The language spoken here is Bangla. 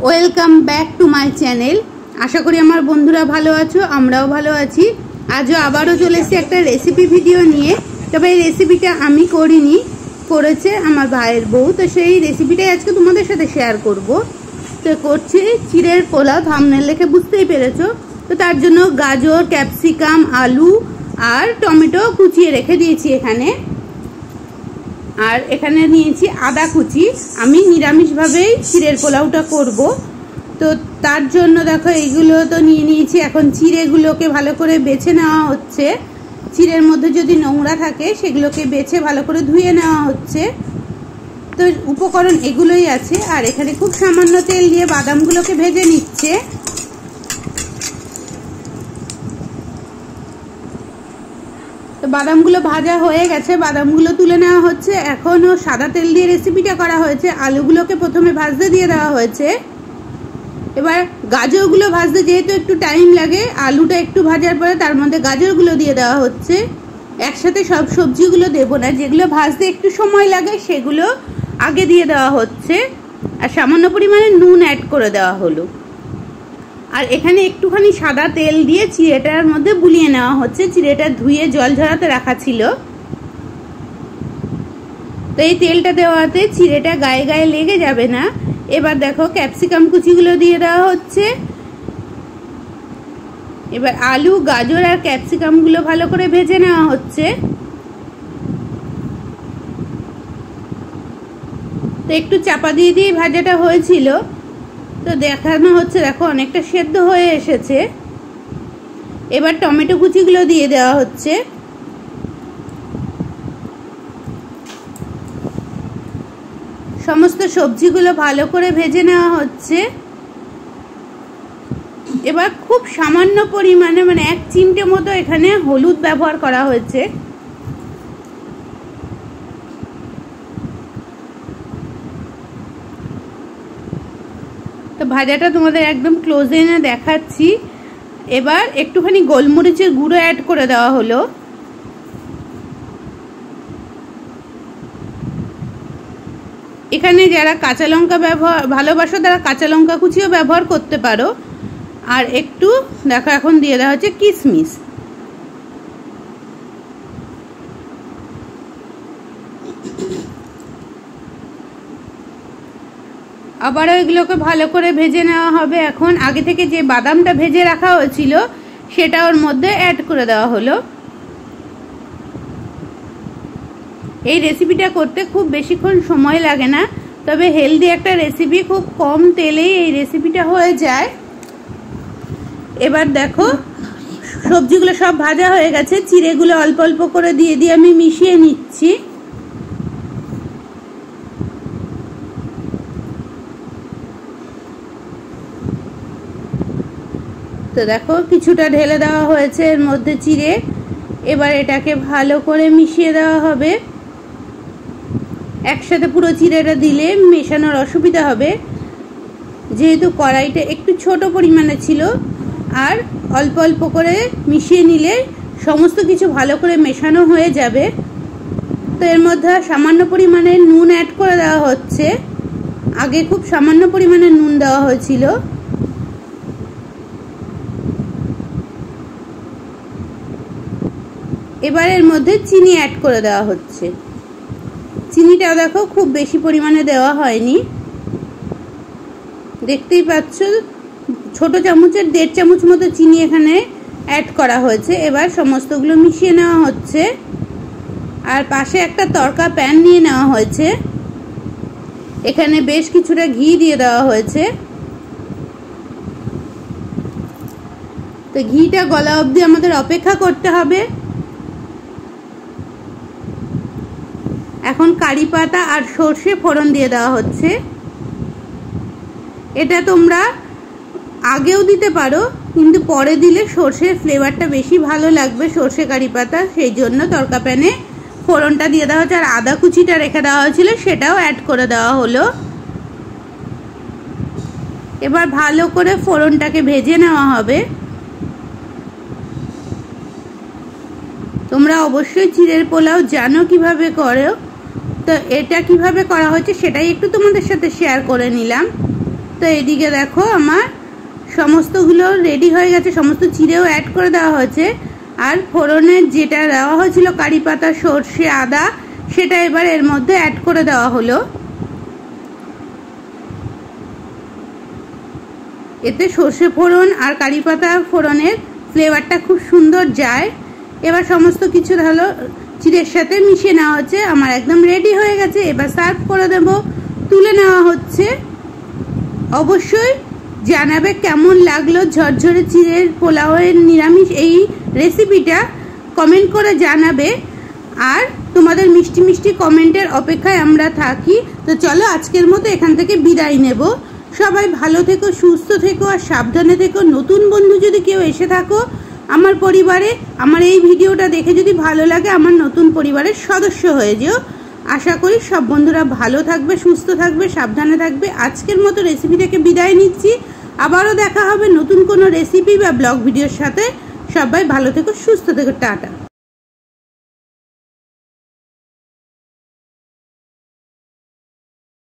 Welcome back to my channel. আশা করি আমার বন্ধুরা ভালো আছো, আমরাও ভালো আছি। আজও আবারও চলে এসেছি একটা রেসিপি ভিডিও নিয়ে। তবে এই রেসিপিটা আমি করিনি, করেছে আমার ভাইয়ের বউ। তো সেই রেসিপিটাই আজকে তোমাদের সাথে শেয়ার করব। তো করছি চিড়ের পোলাও, থাম্বনেল দেখে বুঝতেই পেরেছো। তো তার জন্য গাজর, ক্যাপসিকাম, আলু আর টমেটো কুচিয়ে রেখে দিয়েছি এখানে। আর এখানে নিয়েছি আদা কুচি। আমি নিরামিষভাবেই চিড়ের পোলাওটা করব। তো তার জন্য দেখো এইগুলো তো নিয়ে নিয়েছি। এখন চিড়েগুলোকে ভালো করে বেছে নেওয়া হচ্ছে। চিড়ের মধ্যে যদি নোংরা থাকে সেগুলোকে বেছে ভালো করে ধুয়ে নেওয়া হচ্ছে। তো উপকরণ এগুলোই আছে। আর এখানে খুব সামান্য তেল দিয়ে বাদামগুলোকে ভেজে নিচ্ছে। তো বাদামগুলো ভাজা হয়ে গেছে, বাদামগুলো তুলে নেওয়া হচ্ছে। এখনও সাদা তেল দিয়ে রেসিপিটা করা হয়েছে। আলুগুলোকে প্রথমে ভাজতে দিয়ে দেওয়া হয়েছে। এবার গাজরগুলো ভাজতে যেহেতু একটু টাইম লাগে, আলুটা একটু ভাজার পরে তার মধ্যে গাজরগুলো দিয়ে দেওয়া হচ্ছে। একসাথে সব সবজিগুলো দেবো না, যেগুলো ভাজতে একটু সময় লাগে সেগুলো আগে দিয়ে দেওয়া হচ্ছে। আর সামান্য পরিমাণে নুন অ্যাড করে দেওয়া হলো। আর এখানে একটুখানি সাদা তেল দিয়ে চিড়েটার মধ্যে বুলিয়ে নেওয়া হচ্ছে। চিড়েটা ধুয়ে জল ঝরাতে রাখা ছিল। তো এই তেলটা দেওয়াতে চিড়েটা গায়ে গায়ে লেগে যাবে না। এবার দেখো ক্যাপসিকাম কুচিগুলো দিয়ে দেওয়া হচ্ছে। এবার আলু, গাজর আর ক্যাপসিকামগুলো ভালো করে ভেজে নেওয়া হচ্ছে। তো একটু চাপা দিয়ে দিয়ে ভাজাটা হয়েছিল। তো দেখানো হচ্ছে, দেখো অনেকটা সেদ্ধ হয়ে এসেছে। এবার টমেটো কুচিগুলো দিয়ে দেওয়া হচ্ছে। সমস্ত সবজিগুলো ভালো করে ভেজে নেওয়া হচ্ছে। এবার খুব সামান্য পরিমাণে মানে 1 চিমটে মতো এখানে হলুদ ব্যবহার করা হয়েছে। তো ভাজাটা তোমাদের একদম ক্লোজে এনে দেখাচ্ছি। এবার একটুখানি গোলমরিচের গুঁড়ো অ্যাড করে দেওয়া হলো। এখানে যারা কাঁচা লঙ্কা ভালোবাসো তারা কাঁচা লঙ্কা কুচিও ব্যবহার করতে পারো। আর একটু দেখো এখন দিয়ে দেওয়া হচ্ছে কিশমিশ। আবারও এগুলোকে ভালো করে ভেজে নেওয়া হবে। এখন আগে থেকে যে বাদামটা ভেজে রাখা হয়েছিল সেটা ওর মধ্যে অ্যাড করে দেওয়া হলো। এই রেসিপিটা করতে খুব বেশিক্ষণ সময় লাগে না, তবে হেলদি একটা রেসিপি, খুব কম তেলেই এই রেসিপিটা হয়ে যায়। এবার দেখো সবজিগুলো সব ভাজা হয়ে গেছে। চিড়েগুলো অল্প অল্প করে দিয়ে দিয়ে আমি মিশিয়ে নিচ্ছি। তো দেখো কিছুটা ঢেলে দেওয়া হয়েছে এর মধ্যে চিড়ে। এবার এটাকে ভালো করে মিশিয়ে দেওয়া হবে। একসাথে পুরো চিড়েটা দিলে মেশানোর অসুবিধা হবে, যেহেতু কড়াইটা একটু ছোট পরিমাণে ছিল। আর অল্প অল্প করে মিশিয়ে নিলে সমস্ত কিছু ভালো করে মেশানো হয়ে যাবে। তো এর মধ্যে সামান্য পরিমাণে নুন অ্যাড করে দেওয়া হচ্ছে। আগে খুব সামান্য পরিমাণে নুন দেওয়া হয়েছিল। এবার এর মধ্যে চিনি অ্যাড করে দেওয়া হচ্ছে। চিনিটাও দেখো খুব বেশি পরিমাণে দেওয়া হয়নি, দেখতেই পাচ্ছ। ছোট চামচের 1.5 চামচ মতো চিনি এখানে অ্যাড করা হয়েছে। এবার সমস্তগুলো মিশিয়ে নেওয়া হচ্ছে। আর পাশে একটা তড়কা প্যান নিয়ে নেওয়া হয়েছে। এখানে বেশ কিছুটা ঘি দিয়ে দেওয়া হয়েছে। তো ঘিটা গলা অবধি আমাদের অপেক্ষা করতে হবে। এখন কারি পাতা আর সর্ষে ফোড়ন দিয়ে দেওয়া হচ্ছে। এটা তোমরা আগেও দিতে পারো, কিন্তু পরে দিলে সর্ষের ফ্লেভারটা বেশি ভালো লাগবে, সর্ষে কারি পাতা। সেই জন্য তড়কা প্যানে ফোড়নটা দিয়ে দেওয়া হচ্ছে। আর আদা কুচিটা রেখে দেওয়া হয়েছিল সেটাও অ্যাড করে দেওয়া হলো। এবার ভালো করে ফোড়নটাকে ভেজে নেওয়া হবে। তোমরা অবশ্যই চিড়ের পোলাও জানো কিভাবে করো। তো এটা কিভাবে করা হয়েছে সেটাই একটু তোমাদের সাথে শেয়ার করে নিলাম। তো এদিকে দেখো আমার সমস্তগুলো রেডি হয়ে গেছে, সমস্ত চিড়েও অ্যাড করে দেওয়া হয়েছে। আর ফোড়নের যেটা দেওয়া হয়েছিল কারি পাতা, সর্ষে, আদা, সেটা এবার এর মধ্যে অ্যাড করে দেওয়া হলো। এতে সর্ষে ফোড়ন আর কারি পাতা ফোড়নের ফ্লেভারটা খুব সুন্দর যায়। এবার সমস্ত কিছু ভালো চিড়ের সাথে মিশিয়ে নেওয়া হচ্ছে। আমার একদম রেডি হয়ে গেছে, এবার সার্ভ করে দেব। তুলে নেওয়া হচ্ছে। অবশ্যই জানাবে কেমন লাগলো ঝরঝরে চিড়ের পোলাওয়ের নিরামিষ এই রেসিপিটা, কমেন্ট করে জানাবে। আর তোমাদের মিষ্টি মিষ্টি কমেন্টের অপেক্ষায় আমরা থাকি। তো চলো আজকের মতো এখান থেকে বিদায় নেব। সবাই ভালো থেকো, সুস্থ থেকো আর সাবধানে থেকো। নতুন বন্ধু যদি কেউ এসে থাকো আমার পরিবারে, আমার এই ভিডিওটা দেখে যদি ভালো লাগে আমার নতুন পরিবারের সদস্য হয়ে যেও। আশা করি সব বন্ধুরা ভালো থাকবে, সুস্থ থাকবে, সাবধানে থাকবে। আজকের মতো রেসিপি থেকে বিদায় নিচ্ছি। আবারও দেখা হবে নতুন কোনো রেসিপি বা ব্লগ ভিডিওর সাথে। সবাই ভালো থেকো, সুস্থ থেকো, টাটা।